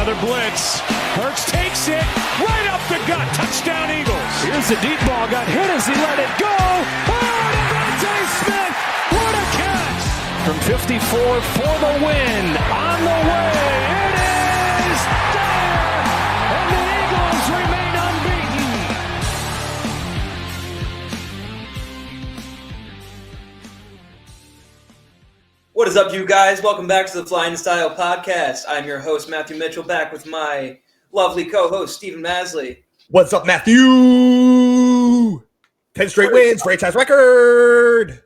Another blitz. Hurts takes it right up the gut. Touchdown Eagles. Here's the deep ball. Got hit as he let it go. Oh, Devontae Smith. What a catch. From 54 for the win. On the way. It is there. And the Eagles remain unbeaten. What is up, you guys? Welcome back to the Flyin Style podcast. I'm your host, Matthew Mitchell, back with my lovely co-host, Stephen Maslij. What's up, Matthew? 10 straight wins, franchise record.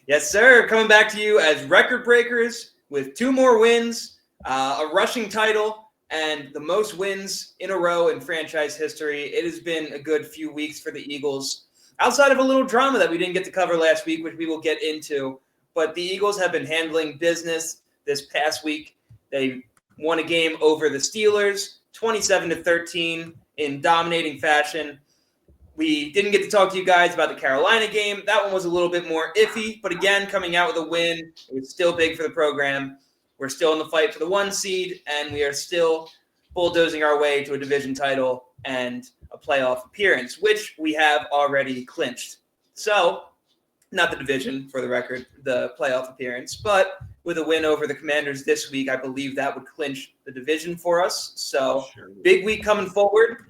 Yes, sir. Coming back to you as record breakers with 2 more wins, a rushing title, and the most wins in a row in franchise history. It has been a good few weeks for the Eagles, outside of a little drama that we didn't get to cover last week, which we will get into. But the Eagles have been handling business this past week. They won a game over the Steelers, 27-13, in dominating fashion. We didn't get to talk to you guys about the Carolina game. That one was a little bit more iffy, but again, coming out with a win, it was still big for the program. We're still in the fight for the 1 seed, and we are still bulldozing our way to a division title and a playoff appearance, which we have already clinched. So, not the division, for the record, the playoff appearance, but with a win over the Commanders this week, I believe that would clinch the division for us. So, big week coming forward.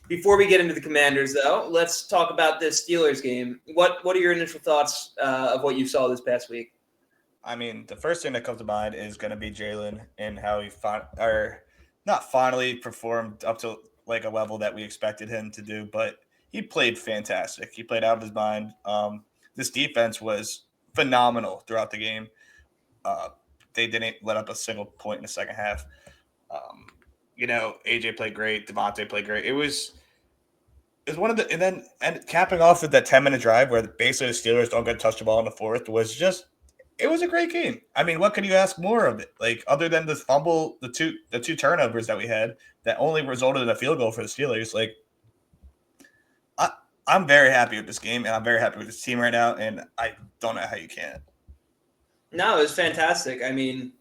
Before we get into the Commanders, though, let's talk about this Steelers game. What are your initial thoughts of what you saw this past week? I mean, the first thing that comes to mind is going to be Jalen and how he not finally performed up to like a level that we expected him to do, but he played fantastic. He played out of his mind. This defense was phenomenal throughout the game. They didn't let up a single point in the second half. AJ played great. Devontae played great. It was one of the and capping off with that 10-minute drive where basically the Steelers don't get to touch the ball in the fourth was just it was a great game. I mean, what could you ask more of it? Like other than the fumble, the two turnovers that we had that only resulted in a field goal for the Steelers, like. I'm very happy with this game, and I'm very happy with this team right now, and I don't know how you can't. No, it was fantastic. I mean,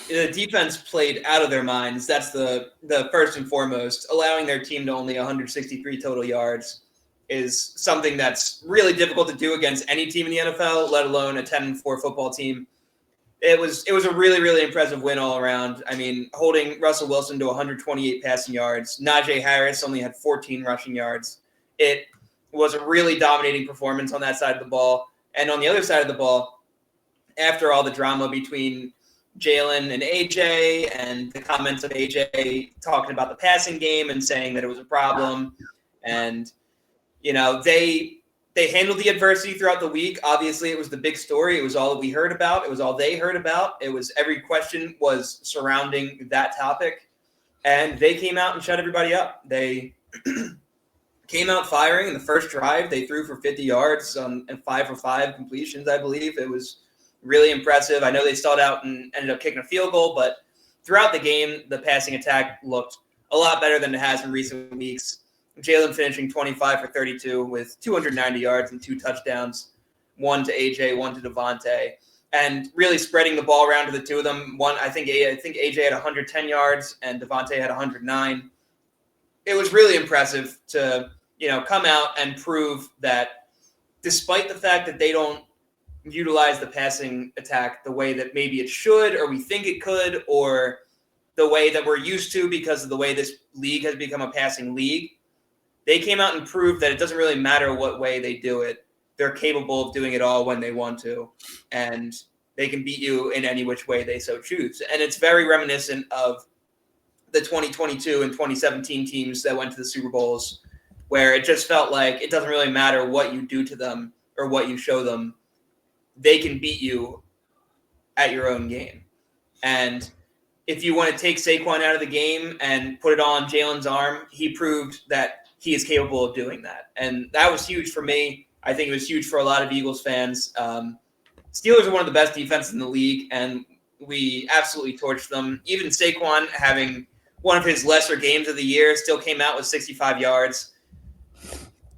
the defense played out of their minds. That's the first and foremost. Allowing their team to only 163 total yards is something that's really difficult to do against any team in the NFL, let alone a 10-4 football team. It was a really, really impressive win all around. I mean, holding Russell Wilson to 128 passing yards. Najee Harris only had 14 rushing yards. It was a really dominating performance on that side of the ball. And on the other side of the ball, after all the drama between Jalen and AJ and the comments of AJ talking about the passing game and saying that it was a problem. And, they handled the adversity throughout the week. Obviously, it was the big story. It was all that we heard about. It was all they heard about. It was every question was surrounding that topic. And they came out and shut everybody up. They came out firing in the first drive. They threw for 50 yards and 5 for 5 completions, I believe. It was really impressive. I know they stalled out and ended up kicking a field goal, but throughout the game, the passing attack looked a lot better than it has in recent weeks. Jalen finishing 25 for 32 with 290 yards and 2 touchdowns, 1 to AJ, 1 to Devontae, and really spreading the ball around to the two of them. I think AJ had 110 yards and Devontae had 109. It was really impressive to, come out and prove that despite the fact that they don't utilize the passing attack the way that maybe it should or we think it could or the way that we're used to because of the way this league has become a passing league, they came out and proved that it doesn't really matter what way they do it. They're capable of doing it all when they want to, and they can beat you in any which way they so choose. And it's very reminiscent of the 2022 and 2017 teams that went to the Super Bowls, where it just felt like it doesn't really matter what you do to them or what you show them. They can beat you at your own game. And if you want to take Saquon out of the game and put it on Jalen's arm, he proved that he is capable of doing that. And that was huge for me. I think it was huge for a lot of Eagles fans. Steelers are one of the best defenses in the league, and we absolutely torched them. Even Saquon, having one of his lesser games of the year, still came out with 65 yards.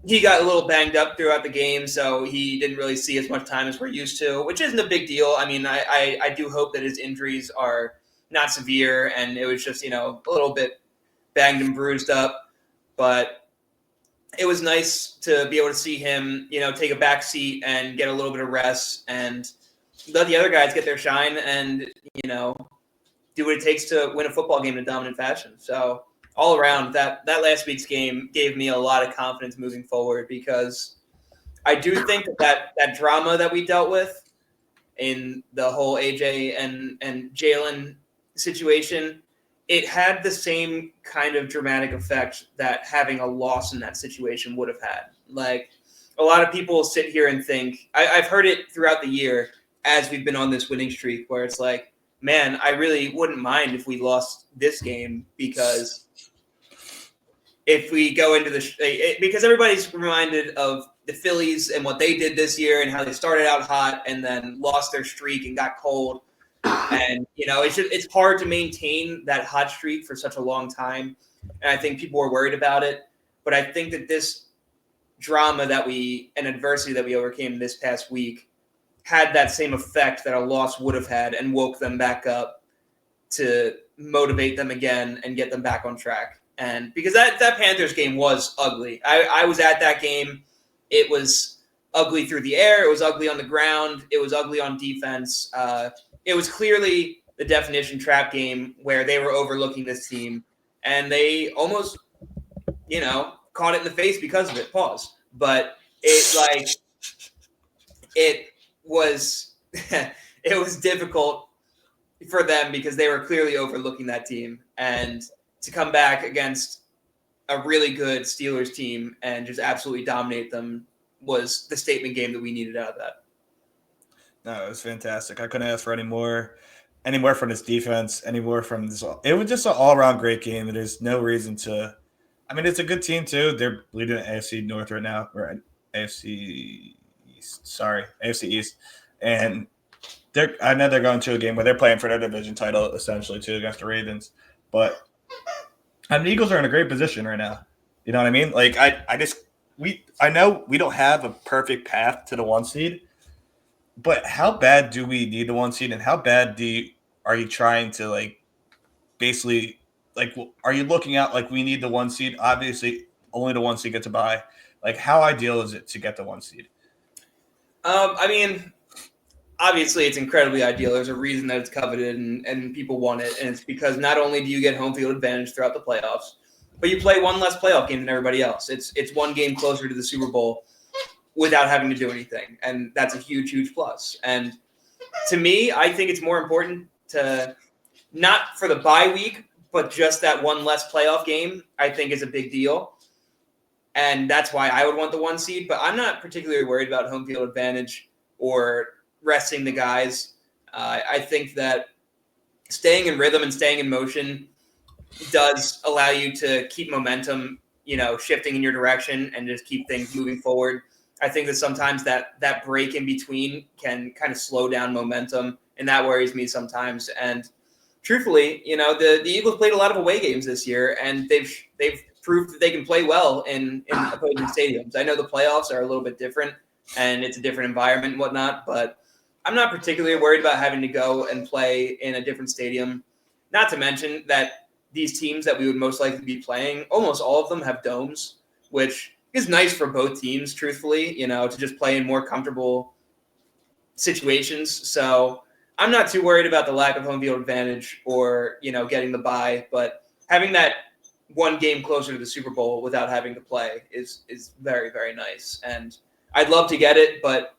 He got a little banged up throughout the game, so he didn't really see as much time as we're used to, which isn't a big deal. I mean, I do hope that his injuries are not severe, and it was just, a little bit banged and bruised up. But it was nice to be able to see him, take a back seat and get a little bit of rest and let the other guys get their shine and, do what it takes to win a football game in a dominant fashion. So all around, that last week's game gave me a lot of confidence moving forward, because I do think that drama that we dealt with in the whole AJ and Jalen situation, it had the same kind of dramatic effect that having a loss in that situation would have had. Like, a lot of people sit here and think, I've heard it throughout the year as we've been on this winning streak, where it's like, man, I really wouldn't mind if we lost this game, because if we go into because everybody's reminded of the Phillies and what they did this year and how they started out hot and then lost their streak and got cold. And, it's hard to maintain that hot streak for such a long time. And I think people were worried about it. But I think that this drama and adversity that we overcame this past week had that same effect that a loss would have had, and woke them back up to motivate them again and get them back on track. And because that Panthers game was ugly. I was at that game. It was ugly through the air. It was ugly on the ground. It was ugly on defense. It was clearly the definition trap game where they were overlooking this team, and they almost, caught it in the face because of it. Pause. But it was it was difficult for them because they were clearly overlooking that team, and to come back against a really good Steelers team and just absolutely dominate them was the statement game that we needed out of that. No, it was fantastic. I couldn't ask for any more from this defense, any more from this. It was just an all-around great game, and there's no reason to – I mean, it's a good team too. They're leading the AFC North right now, or AFC East. And I know they're going to a game where they're playing for their division title essentially too against the Ravens. But the Eagles are in a great position right now. You know what I mean? Like I know we don't have a perfect path to the 1 seed, but how bad do we need the 1 seed, and how bad are you trying to basically are you looking at we need the 1 seed? Obviously, only the 1 seed gets a bye. How ideal is it to get the 1 seed? I mean, obviously it's incredibly ideal. There's a reason that it's coveted and people want it. And it's because not only do you get home field advantage throughout the playoffs, but you play one less playoff game than everybody else. It's 1 game closer to the Super Bowl without having to do anything. And that's a huge, huge plus. And to me, I think it's more important to not for the bye week, but just that 1 less playoff game, I think is a big deal. And that's why I would want the 1 seed. But I'm not particularly worried about home field advantage or resting the guys. I think that staying in rhythm and staying in motion does allow you to keep momentum, shifting in your direction and just keep things moving forward. I think that sometimes that break in between can kind of slow down momentum, and that worries me sometimes. And truthfully, the Eagles played a lot of away games this year, and they've proved that they can play well in opposing stadiums. I know the playoffs are a little bit different, and it's a different environment and whatnot, but I'm not particularly worried about having to go and play in a different stadium. Not to mention that these teams that we would most likely be playing, almost all of them have domes, which is nice for both teams, truthfully, to just play in more comfortable situations. So I'm not too worried about the lack of home field advantage or, getting the bye, but having that 1 game closer to the Super Bowl without having to play is very, very nice. And I'd love to get it, but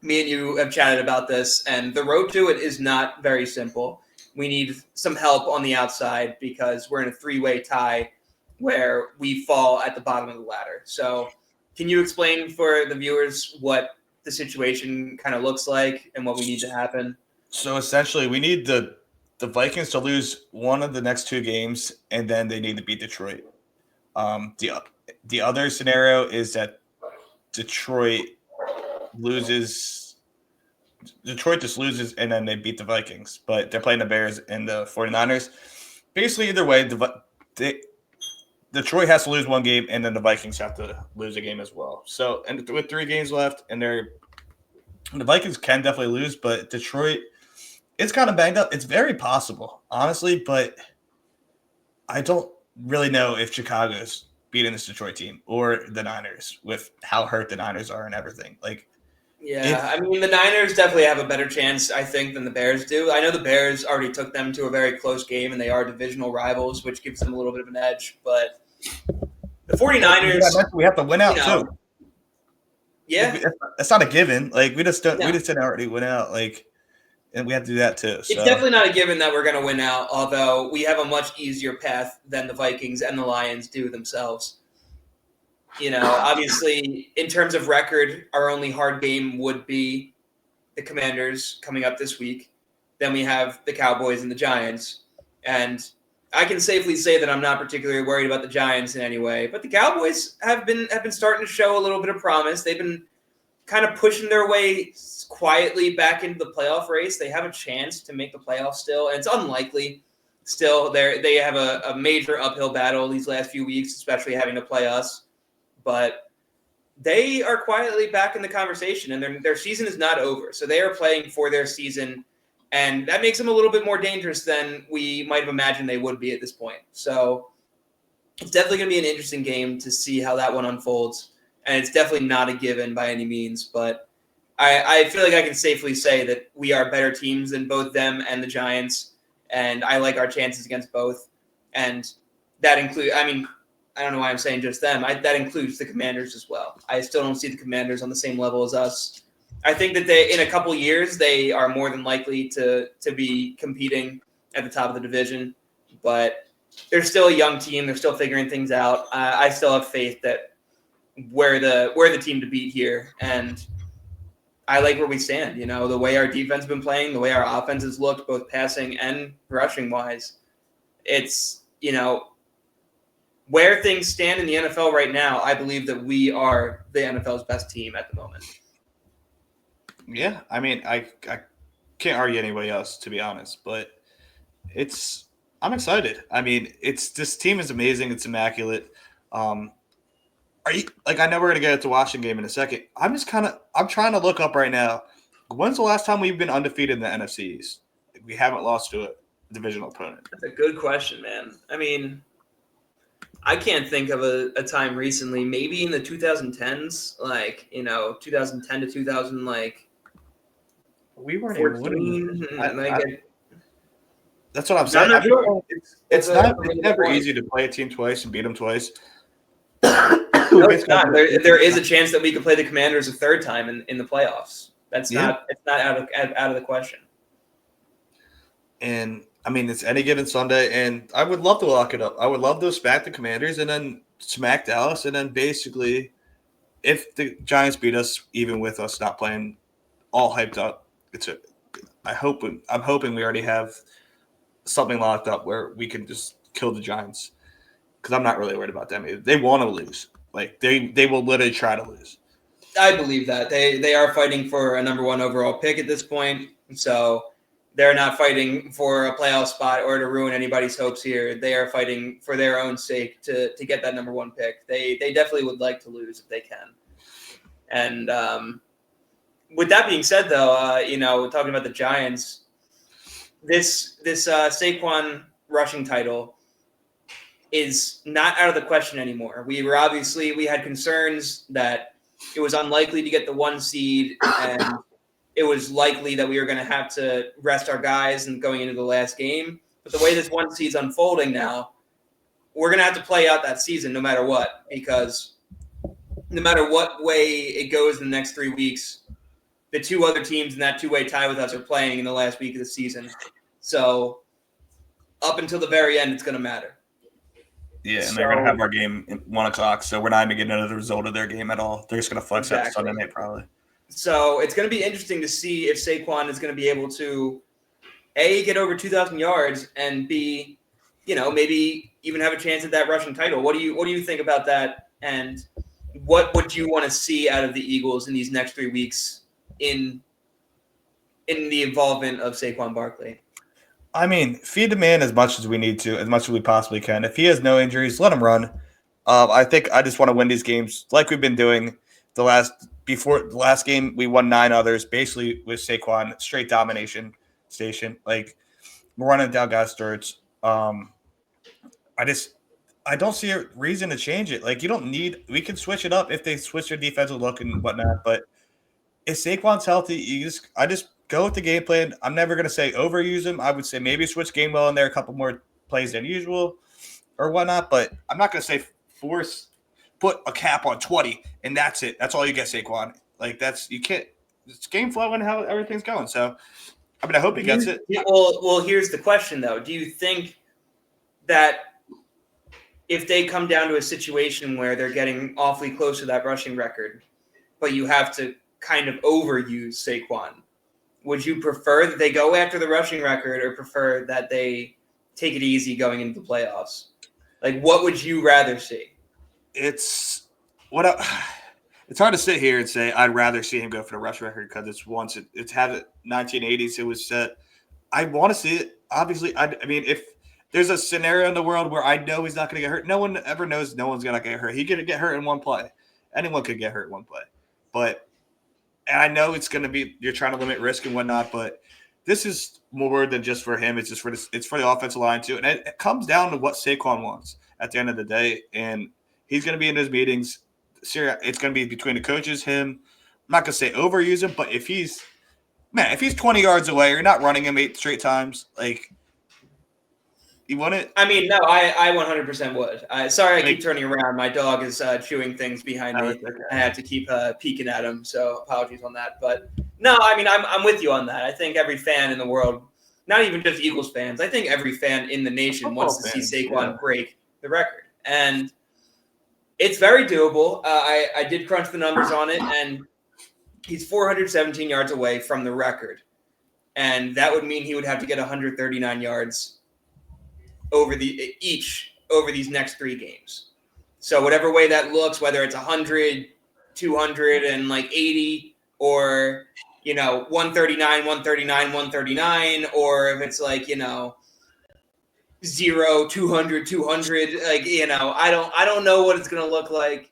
me and you have chatted about this, and the road to it is not very simple. We need some help on the outside because we're in a 3-way tie where we fall at the bottom of the ladder. So can you explain for the viewers what the situation kind of looks like and what we need to happen? So essentially we need the Vikings to lose one of the next 2 games, and then they need to beat Detroit. The other scenario is that Detroit just loses, and then they beat the Vikings. But they're playing the Bears and the 49ers. Basically, either way, Detroit has to lose 1 game, and then the Vikings have to lose a game as well. So, and with 3 games left, and the Vikings can definitely lose, but Detroit, it's kind of banged up. It's very possible, honestly, but I don't really know if Chicago's beating this Detroit team or the Niners with how hurt the Niners are and everything. I mean, the Niners definitely have a better chance, I think, than the Bears do. I know the Bears already took them to a very close game, and they are divisional rivals, which gives them a little bit of an edge. But the 49ers, we have to win out too. Yeah, that's not a given. We just don't. No. We just didn't already win out. And we have to do that too. So. It's definitely not a given that we're going to win out. Although we have a much easier path than the Vikings and the Lions do themselves. Obviously, in terms of record, our only hard game would be the Commanders coming up this week. Then we have the Cowboys and the Giants. And I can safely say that I'm not particularly worried about the Giants in any way. But the Cowboys have been starting to show a little bit of promise. They've been kind of pushing their way quietly back into the playoff race. They have a chance to make the playoffs still, and it's unlikely. Still, they have a major uphill battle these last few weeks, especially having to play us. But they are quietly back in the conversation, and their season is not over. So they are playing for their season, and that makes them a little bit more dangerous than we might have imagined they would be at this point. So it's definitely going to be an interesting game to see how that one unfolds, and it's definitely not a given by any means. But I feel like I can safely say that we are better teams than both them and the Giants, and I like our chances against both. And that includes, I don't know why I'm saying just them. That includes the Commanders as well. I still don't see the Commanders on the same level as us. I think that in a couple years, they are more than likely to be competing at the top of the division. But they're still a young team. They're still figuring things out. I still have faith that we're the team to beat here. And I like where we stand. The way our defense has been playing, the way our offense has looked, both passing and rushing-wise. It's, where things stand in the NFL right now, I believe that we are the NFL's best team at the moment. Yeah, I can't argue anybody else, to be honest, but I'm excited. This team is amazing. It's immaculate. I know we're going to get to Washington game in a second. I'm trying to look up right now. When's the last time we've been undefeated in the NFC East? We haven't lost to a divisional opponent. That's a good question, man. I can't think of a time recently, maybe in the 2010s, 2010 to 2000, we weren't 14. That's what I'm saying. It's never easy to play a team twice and beat them twice. No, it's not. There is a chance that we could play the Commanders a third time in the playoffs. It's not out of the question. And it's any given Sunday, and I would love to lock it up. I would love to smack the Commanders and then smack Dallas, and then basically, if the Giants beat us, even with us not playing all hyped up, I'm hoping we already have something locked up where we can just kill the Giants, because I'm not really worried about them. They want to lose. They will literally try to lose. I believe that they are fighting for a number 1 overall pick at this point, so. They're not fighting for a playoff spot or to ruin anybody's hopes here. They are fighting for their own sake to get that number 1 pick. They definitely would like to lose if they can. And with that being said, though, talking about the Giants, this Saquon rushing title is not out of the question anymore. We had concerns that it was unlikely to get the 1 seed, and it was likely that we were going to have to rest our guys and going into the last game. But the way this 1 seed's unfolding now, we're going to have to play out that season no matter what, because no matter what way it goes in the next 3 weeks, the 2 other teams in that 2-way tie with us are playing in the last week of the season. So up until the very end, it's going to matter. Yeah, and they're going to have our game at 1 o'clock, so we're not even getting another result of their game at all. They're just going to flex that Sunday night probably. So it's going to be interesting to see if Saquon is going to be able to, A, get over 2,000 yards, and B, maybe even have a chance at that rushing title. What do you think about that? And what would you want to see out of the Eagles in these next 3 weeks in the involvement of Saquon Barkley? Feed the man as much as we need to, as much as we possibly can. If he has no injuries, let him run. I think I just want to win these games like we've been doing before the last game. We won 9 others, basically with Saquon, straight domination. station. Like, we're running down guys' throats. I don't see a reason to change it. Like, we can switch it up if they switch their defensive look and whatnot. But if Saquon's healthy, I just go with the game plan. I'm never going to say overuse him. I would say maybe switch Gainwell in there, a couple more plays than usual or whatnot. But I'm not going to say put a cap on 20 and that's it. That's all you get, Saquon. Like, you can't. It's game flow and how everything's going. So, I mean, I hope he gets it. Well, here's the question, though. Do you think that if they come down to a situation where they're getting awfully close to that rushing record, but you have to kind of overuse Saquon, would you prefer that they go after the rushing record or prefer that they take it easy going into the playoffs? Like, what would you rather see? It's hard to sit here and say I'd rather see him go for the rush record because it's had it 1980s. It was set. I want to see it. Obviously, I mean, if there's a scenario in the world where I know he's not going to get hurt, no one ever knows no one's going to get hurt. He could get hurt in one play. Anyone could get hurt in one play. And I know it's going to be you're trying to limit risk and whatnot, but this is more than just for him. It's just it's for the offensive line too, and it comes down to what Saquon wants at the end of the day. And he's going to be in those meetings. It's going to be between the coaches, him. I'm not going to say overuse him, but if he's 20 yards away, you're not running him 8 straight times. Like, you want it? I mean, no, I 100% would. Sorry, I keep turning around. My dog is chewing things behind me. Okay. I have to keep peeking at him, so apologies on that. But no, I mean, I'm with you on that. I think every fan in the world, not even just Eagles fans, I think every fan in the nation wants to see Saquon break the record. And it's very doable. I did crunch the numbers on it, and he's 417 yards away from the record. And that would mean he would have to get 139 yards over these next 3 games. So whatever way that looks, whether it's 100, 200, and like 80, or 139, 139, 139, or if it's like 0, 200, 200, like I don't know what it's gonna look like,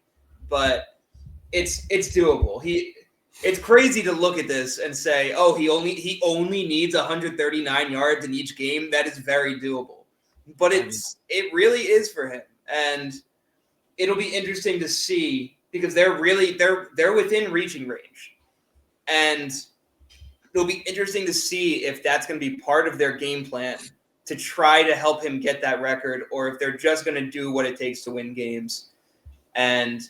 but it's doable. It's crazy to look at this and say, oh, he only needs 139 yards in each game. That is very doable. But it really is for him, and it'll be interesting to see because they're within reaching range, and it'll be interesting to see if that's going to be part of their game plan to try to help him get that record, or if they're just going to do what it takes to win games. And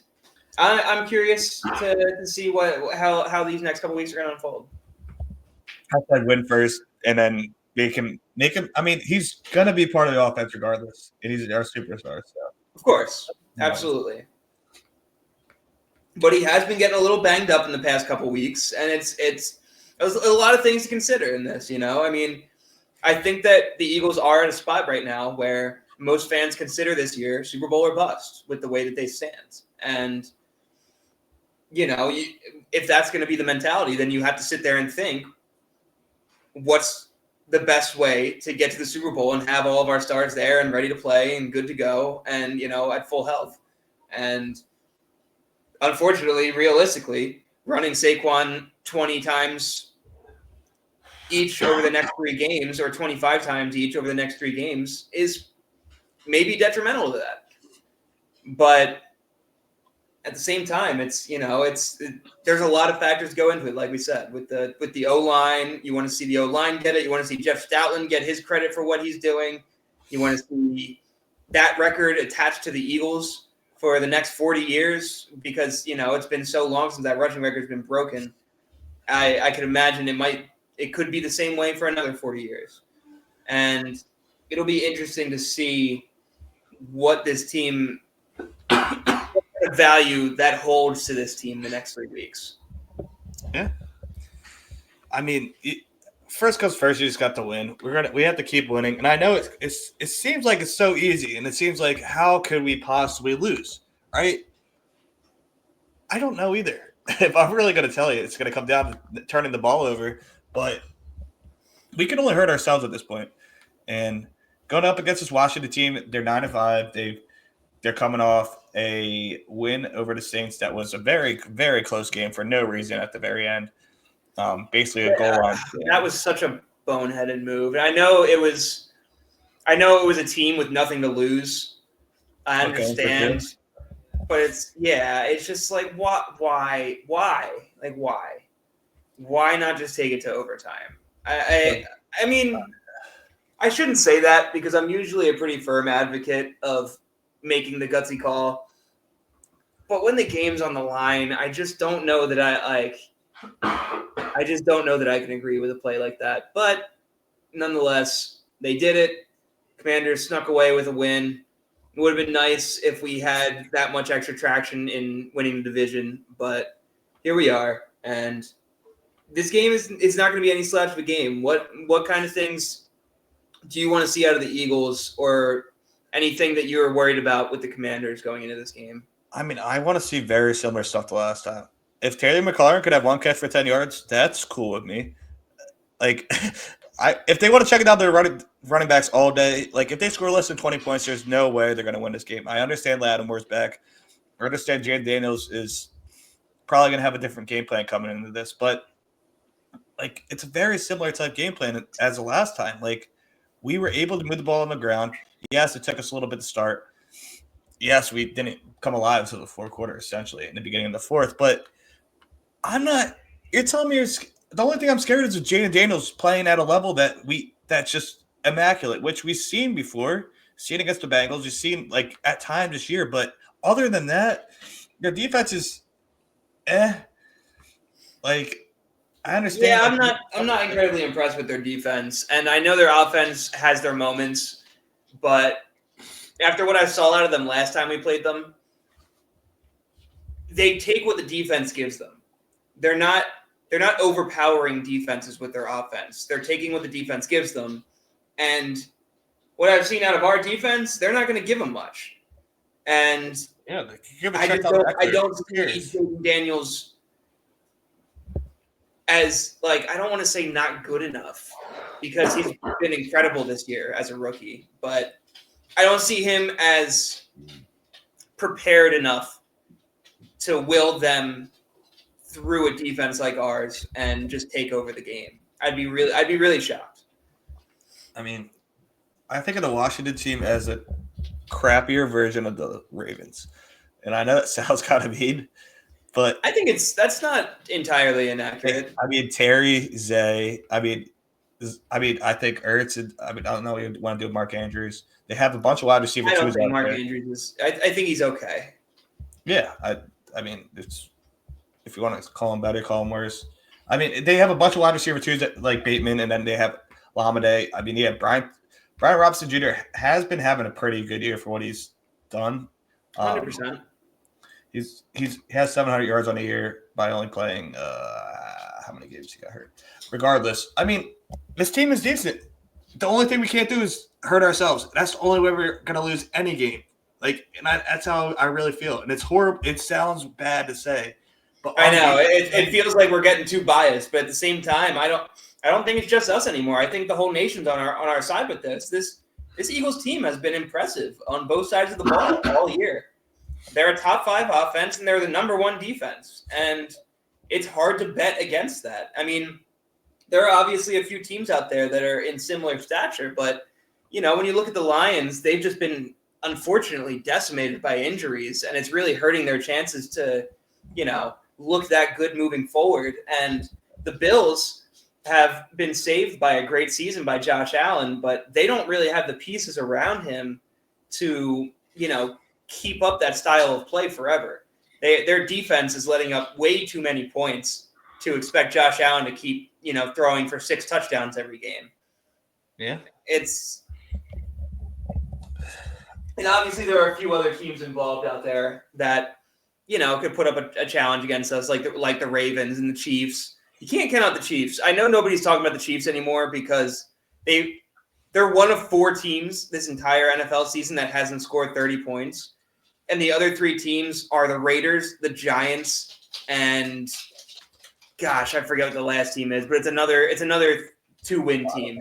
I'm curious to see how these next couple weeks are going to unfold. I'd win first, and then make him. I mean, he's gonna be part of the offense regardless, and he's our superstar. So of course, absolutely. But he has been getting a little banged up in the past couple weeks, and it's a lot of things to consider in this. I mean, I think that the Eagles are in a spot right now where most fans consider this year Super Bowl or bust with the way that they stand, and if that's going to be the mentality, then you have to sit there and think, what's the best way to get to the Super Bowl and have all of our stars there and ready to play and good to go and, at full health. And unfortunately, realistically, running Saquon 20 times each over the next 3 games or 25 times each over the next 3 games is maybe detrimental to that. But at the same time, there's a lot of factors go into it. Like we said, with the O-line, you want to see the O-line get it. You want to see Jeff Stoutland get his credit for what he's doing. You want to see that record attached to the Eagles for the next 40 years because, it's been so long since that rushing record has been broken. I can imagine it could be the same way for another 40 years. And it'll be interesting to see what this team value that holds to this team the next 3 weeks. Yeah. I mean, first comes first, you just got to win. We have to keep winning. And I know it seems like it's so easy, and it seems like how could we possibly lose, right? I don't know either. If I'm really going to tell you, it's going to come down to turning the ball over, but we can only hurt ourselves at this point. And going up against this Washington team, they're 9-5. They're coming off a win over the Saints that was a very, very close game for no reason at the very end. Basically a goal line. That was such a boneheaded move. And I know it was a team with nothing to lose. I understand. But it's just like why? Like why not just take it to overtime? I mean, I shouldn't say that because I'm usually a pretty firm advocate of making the gutsy call. But when the game's on the line, I just don't know that I can agree with a play like that. But nonetheless, they did it. Commanders snuck away with a win. It would have been nice if we had that much extra traction in winning the division, but here we are. And this game is not going to be any slouch of a game. What kind of things do you want to see out of the Eagles, or anything that you were worried about with the Commanders going into this game? I mean, I want to see very similar stuff to last time. If Taylor McLaurin could have one catch for 10 yards, that's cool with me. Like, if they want to check it out, their running backs all day. Like, if they score less than 20 points, there's no way they're going to win this game. I understand Lattimore's back. I understand Jaden Daniels is probably going to have a different game plan coming into this. But, like, it's a very similar type game plan as the last time. Like, we were able to move the ball on the ground. Yes, it took us a little bit to start. Yes, we didn't come alive until the fourth quarter, essentially, in the beginning of the fourth. But you're telling me the only thing I'm scared is Jaden Daniels playing at a level that's just immaculate, which we've seen before. Seen against the Bengals, we've seen like at times this year. But other than that, their defense is Like, I understand. Yeah, I'm not incredibly impressed with their defense, and I know their offense has their moments, but after what I saw out of them last time we played them, they take what the defense gives them. They're not overpowering defenses with their offense. They're taking what the defense gives them, and what I've seen out of our defense, they're not going to give them much. And I don't see Jaden Daniels as, like, I don't want to say not good enough, because he's been incredible this year as a rookie, but I don't see him as prepared enough to will them through a defense like ours and just take over the game. I'd be really shocked. I mean, I think of the Washington team as a crappier version of the Ravens. And I know that sounds kind of mean, but I think that's not entirely inaccurate. I mean, Terry, Zay, I think Ertz, I don't know what you want to do with Mark Andrews. They have a bunch of wide receivers. I don't think Mark Andrews is – I think he's okay. Yeah, I mean, it's if you want to call him better, call him worse. I mean, they have a bunch of wide receiver twos like Bateman, and then they have Lamade. I mean, yeah, Brian Robinson Jr. has been having a pretty good year for what he's done. 100%. He has 700 yards on the year by only playing how many games he got hurt. Regardless, I mean, this team is decent. The only thing we can't do is hurt ourselves. That's the only way we're gonna lose any game. Like, and that's how I really feel. And it's horrible. It sounds bad to say, but I know it feels like we're getting too biased. But at the same time, I don't think it's just us anymore. I think the whole nation's on our side with this. This Eagles team has been impressive on both sides of the ball all year. They're a top 5 offense, and they're the number 1 defense. And it's hard to bet against that. I mean, there are obviously a few teams out there that are in similar stature, but, you know, when you look at the Lions, they've just been unfortunately decimated by injuries, and it's really hurting their chances to, you know, look that good moving forward. And the Bills have been saved by a great season by Josh Allen, but they don't really have the pieces around him to, you know, keep up that style of play forever. Their defense is letting up way too many points to expect Josh Allen to keep, you know, throwing for 6 touchdowns every game. Yeah. And obviously there are a few other teams involved out there that, you know, could put up a challenge against us, like the Ravens and the Chiefs. You can't count out the Chiefs. I know nobody's talking about the Chiefs anymore because they're one of 4 teams this entire NFL season that hasn't scored 30 points. And the other 3 teams are the Raiders, the Giants, and gosh, I forget what the last team is, but it's another 2-win team.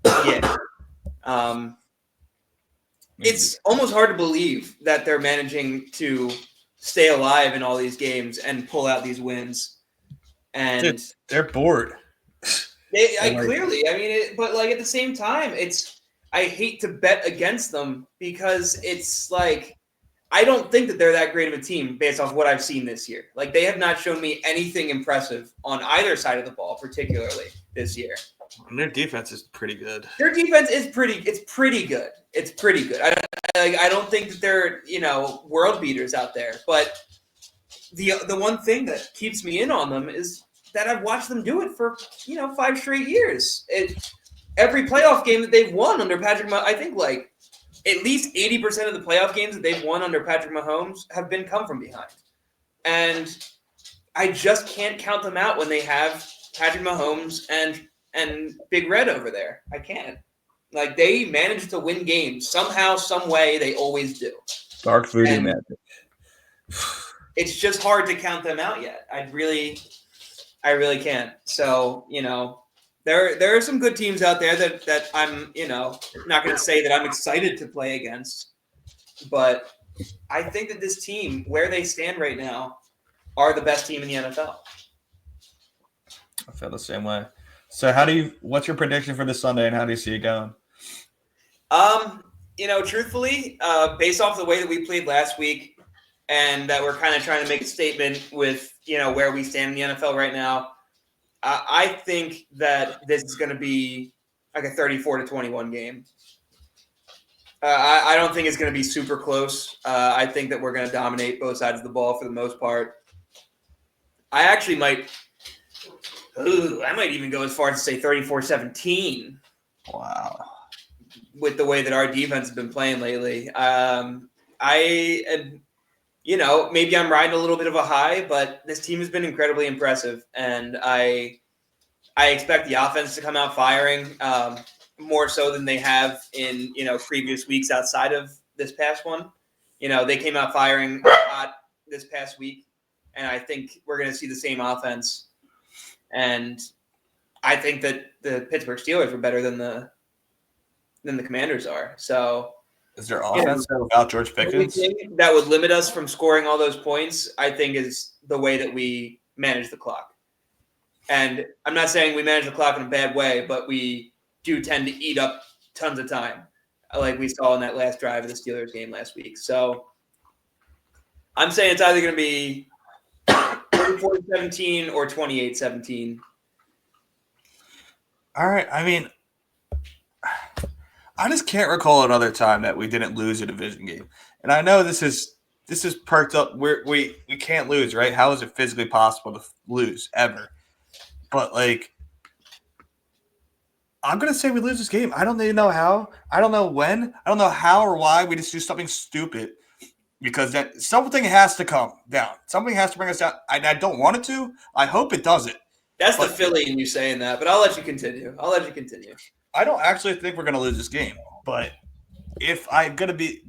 Yeah. It's almost hard to believe that they're managing to stay alive in all these games and pull out these wins. And dude, they're bored. Clearly, I mean, but like at the same time, I hate to bet against them because it's like I don't think that they're that great of a team based off what I've seen this year. Like they have not shown me anything impressive on either side of the ball, particularly this year. And their defense is pretty good. Their defense is pretty good. It's pretty good. I don't think that they're world beaters out there, but the one thing that keeps me in on them is that I've watched them do it for 5 straight years. Every playoff game that they've won under Patrick Mahomes, I think like at least 80% of the playoff games that they've won under Patrick Mahomes have been come from behind. And I just can't count them out when they have Patrick Mahomes and Big Red over there. I can't. Like they manage to win games somehow, some way. They always do. Dark voodoo magic. It's just hard to count them out yet. I really can't. So there are some good teams out there that I'm not going to say that I'm excited to play against, but I think that this team, where they stand right now, are the best team in the NFL. I feel the same way. So what's your prediction for this Sunday and how do you see it going? Truthfully, based off the way that we played last week and that we're kind of trying to make a statement with, where we stand in the NFL right now, I think that this is going to be like a 34-21 game. I don't think it's going to be super close. I think that we're going to dominate both sides of the ball for the most part. I actually might even go as far as to say 34-17. Wow. With the way that our defense has been playing lately. Maybe I'm riding a little bit of a high, but this team has been incredibly impressive. And I expect the offense to come out firing more so than they have in, previous weeks outside of this past one. They came out firing hot this past week, and I think we're going to see the same offense. And I think that the Pittsburgh Steelers were better than the Commanders are. So is their offense without George Pickens? That would limit us from scoring all those points, I think, is the way that we manage the clock. And I'm not saying we manage the clock in a bad way, but we do tend to eat up tons of time, like we saw in that last drive of the Steelers game last week. So I'm saying it's either going to be 34-17 or 28-17. All right. I mean, I just can't recall another time that we didn't lose a division game. And I know this is perked up. We can't lose, right? How is it physically possible to lose ever? But like, I'm gonna say we lose this game. I don't even know how. I don't know when. I don't know how or why. We just do something stupid because that something has to come down. Something has to bring us down. I don't want it to. I hope it doesn't. That's the Philly in you saying that, but I'll let you continue. I don't actually think we're going to lose this game, but if I'm going to be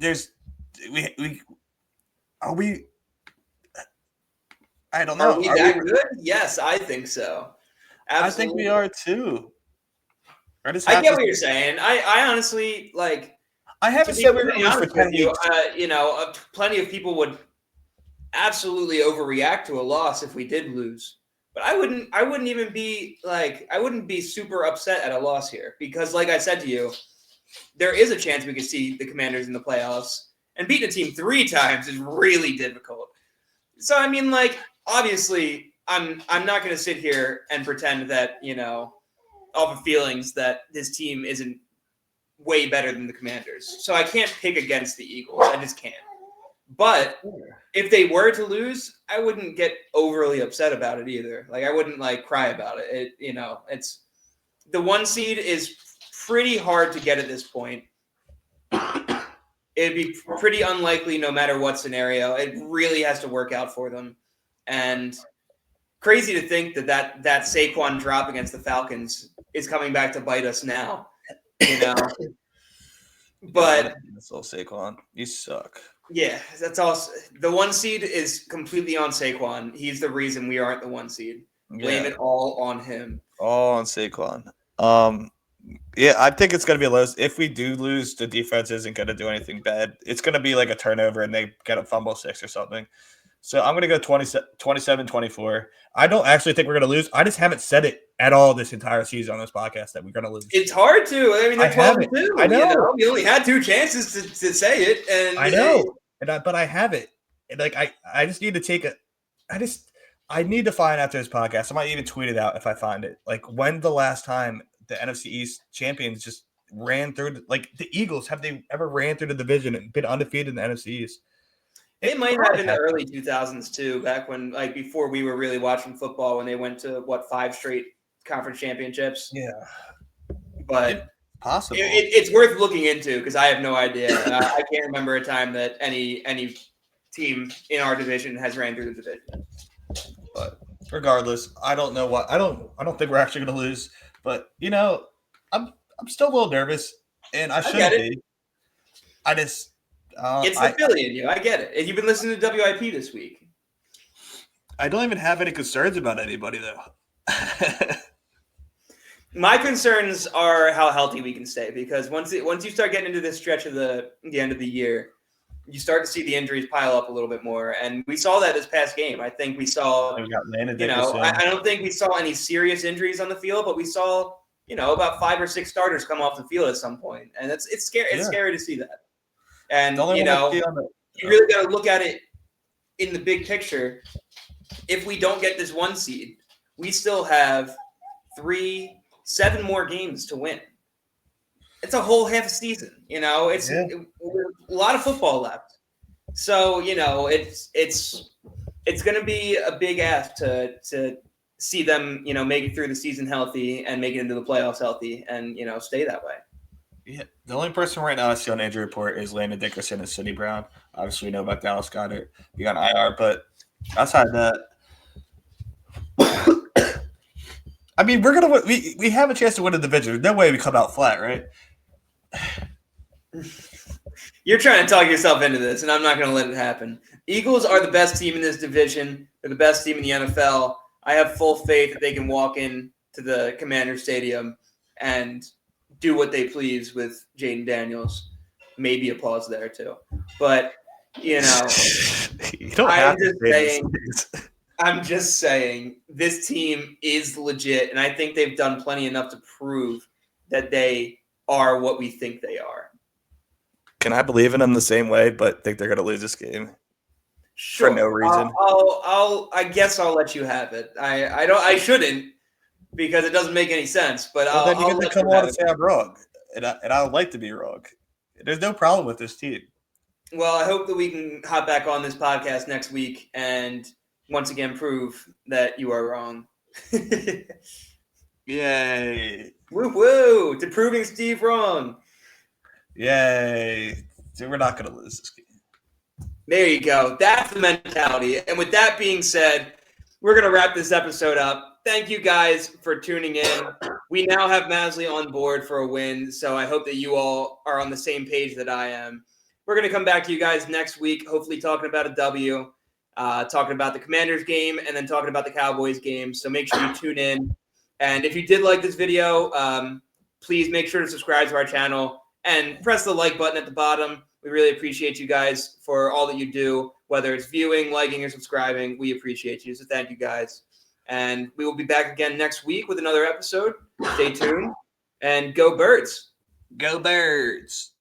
I don't know. Are we that good? Yes, I think so. Absolutely. I think we are too. I get what you're saying. I honestly like. I haven't said we're going to lose for 10 years. Plenty of people would absolutely overreact to a loss if we did lose. But I wouldn't even be like, I wouldn't be super upset at a loss here because, like I said to you, there is a chance we could see the Commanders in the playoffs, and beating a team 3 times is really difficult. So I mean, like, obviously, I'm not going to sit here and pretend that off of feelings that this team isn't way better than the Commanders. So I can't pick against the Eagles. I just can't. But if they were to lose, I wouldn't get overly upset about it either. Like I wouldn't like cry about it. It's the 1 seed is pretty hard to get at this point. It'd be pretty unlikely no matter what scenario. It really has to work out for them. And crazy to think that Saquon drop against the Falcons is coming back to bite us now. But this little Saquon, you suck. Yeah, that's also the 1 seed is completely on Saquon. He's the reason we aren't the 1 seed. Blame it all on him. All on Saquon. Yeah, I think it's going to be low. If we do lose, the defense isn't going to do anything bad. It's going to be like a turnover and they get a fumble 6 or something. So I'm going to go 27-24. I don't actually think we're going to lose. I just haven't said it at all this entire season on this podcast that we're going to lose. It's hard to. I mean, they're 12-2. I know. You know? We only had 2 chances to say it, and I know. But I have it. And like I just need to take it. I need to find after this podcast. I might even tweet it out if I find it. Like, when the last time the NFC East champions just ran through, like the Eagles, have they ever ran through the division and been undefeated in the NFC East? It might have in the early 2000s too, back when, like, before we were really watching football, when they went to 5 straight conference championships. Yeah, but possible. It's worth looking into because I have no idea. I can't remember a time that any team in our division has ran through the division. But regardless, I don't know what I don't think we're actually going to lose. But I'm still a little nervous, and I shouldn't be. I just. It's the Philly in you. I get it. You've been listening to WIP this week. I don't even have any concerns about anybody, though. My concerns are how healthy we can stay, because once you start getting into this stretch of the end of the year, you start to see the injuries pile up a little bit more. And we saw that this past game. I think we saw, we got Dickerson. I don't think we saw any serious injuries on the field, but we saw, about 5 or 6 starters come off the field at some point. And it's scary. It's scary to see that. And, you really got to look at it in the big picture. If we don't get this 1 seed, we still have 7 more games to win. It's a whole half a season, It's a lot of football left. So, it's going to be a big ask to see them, make it through the season healthy and make it into the playoffs healthy and, stay that way. Yeah, the only person right now I see on the injury report is Landon Dickerson and Sidney Brown. Obviously, we know about Dallas Goedert being on IR, but outside that, I mean, we have a chance to win the division. There's no way we come out flat, right? You're trying to talk yourself into this, and I'm not going to let it happen. Eagles are the best team in this division. They're the best team in the NFL. I have full faith that they can walk in to the Commander Stadium and do what they please with Jaden Daniels. Maybe a pause there too. But, you don't have I'm just saying this team is legit, and I think they've done plenty enough to prove that they are what we think they are. Can I believe in them the same way, but think they're going to lose this game? Sure. For no reason. I guess I'll let you have it. I shouldn't, because it doesn't make any sense. But then you get to come on and say I'm wrong, and I would like to be wrong. There's no problem with this team. Well, I hope that we can hop back on this podcast next week and once again prove that you are wrong. Yay! Woo woo! To proving Steve wrong. Yay! So we're not going to lose this game. There you go. That's the mentality. And with that being said, we're going to wrap this episode up. Thank you guys for tuning in. We now have Maslij on board for a win, so I hope that you all are on the same page that I am. We're going to come back to you guys next week, hopefully talking about a W, talking about the Commanders game, and then talking about the Cowboys game. So make sure you tune in. And if you did like this video, please make sure to subscribe to our channel and press the like button at the bottom. We really appreciate you guys for all that you do, whether it's viewing, liking, or subscribing. We appreciate you. So thank you guys. And we will be back again next week with another episode. Stay tuned and go Birds. Go Birds.